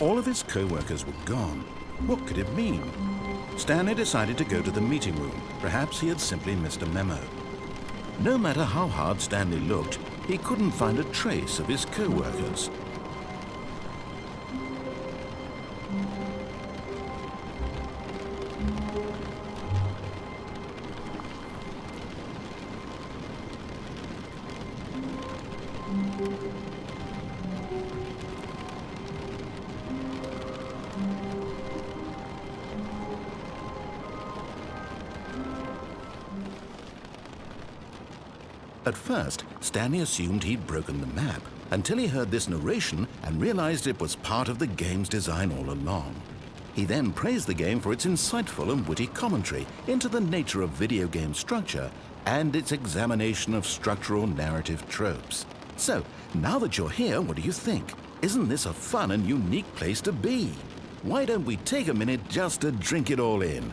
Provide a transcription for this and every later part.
All of his co-workers were gone. What could it mean? Stanley decided to go to the meeting room. Perhaps he had simply missed a memo. No matter how hard Stanley looked, he couldn't find a trace of his co-workers. At first, Stanley assumed he'd broken the map, until he heard this narration and realized it was part of the game's design all along. He then praised the game for its insightful and witty commentary into the nature of video game structure and its examination of structural narrative tropes. So, now that you're here, what do you think? Isn't this a fun and unique place to be? Why don't we take a minute just to drink it all in?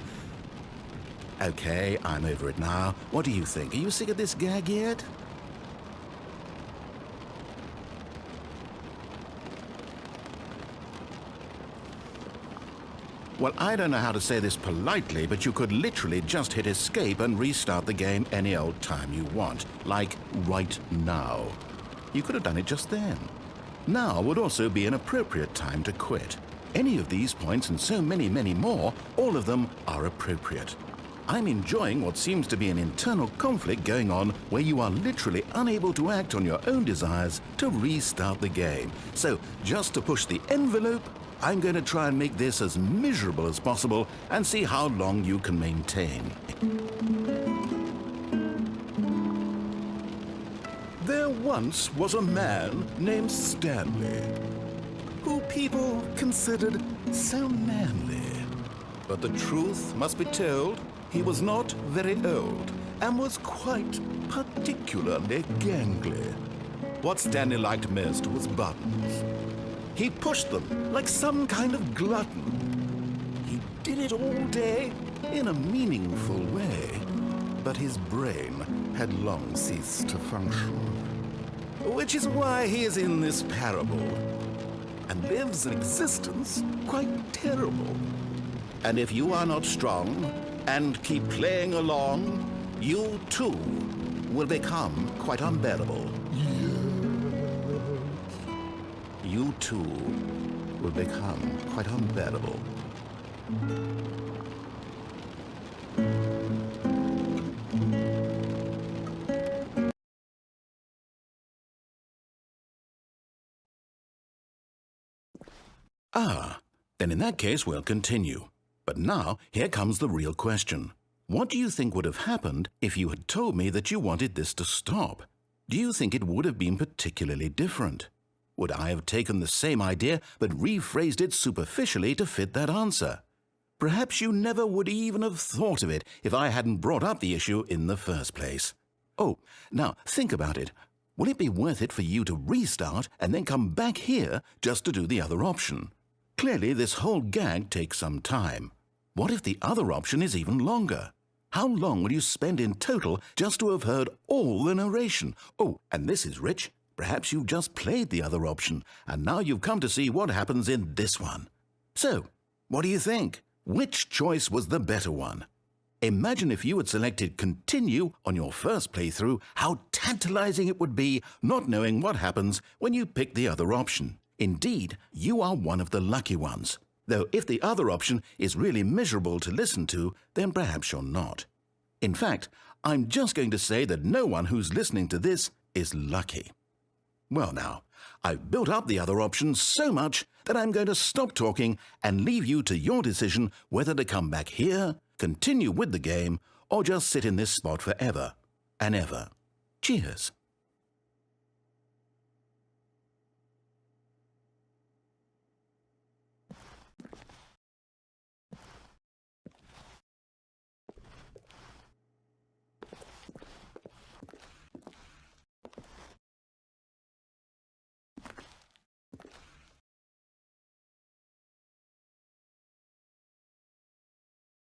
Okay, I'm over it now. What do you think? Are you sick of this gag yet? Well, I don't know how to say this politely, but you could literally just hit escape and restart the game any old time you want, like right now. You could have done it just then. Now would also be an appropriate time to quit. Any of these points and so many, many more, all of them are appropriate. I'm enjoying what seems to be an internal conflict going on where you are literally unable to act on your own desires to restart the game. So, just to push the envelope, I'm going to try and make this as miserable as possible and see how long you can maintain. There once was a man named Stэнli, who people considered so manly. But the truth must be told, he was not very old and was quite particularly gangly. What Stänli liked most was buttons. He pushed them like some kind of glutton. He did it all day in a meaningful way, but his brain had long ceased to function. Which is why he is in this parable and lives an existence quite terrible. And if you are not strong and keep playing along, you too will become quite unbearable. You too will become quite unbearable. Then in that case we'll continue. But now, here comes the real question. What do you think would have happened if you had told me that you wanted this to stop? Do you think it would have been particularly different? Would I have taken the same idea but rephrased it superficially to fit that answer? Perhaps you never would even have thought of it if I hadn't brought up the issue in the first place. Oh, now think about it. Will it be worth it for you to restart and then come back here just to do the other option? Clearly, this whole gag takes some time. What if the other option is even longer? How long will you spend in total just to have heard all the narration? Oh, and this is rich. Perhaps you've just played the other option, and now you've come to see what happens in this one. So, what do you think? Which choice was the better one? Imagine if you had selected Continue on your first playthrough, how tantalizing it would be not knowing what happens when you pick the other option. Indeed, you are one of the lucky ones. Though if the other option is really miserable to listen to, then perhaps you're not. In fact, I'm just going to say that no one who's listening to this is lucky. Well now, I've built up the other option so much that I'm going to stop talking and leave you to your decision whether to come back here, continue with the game, or just sit in this spot forever and ever. Cheers.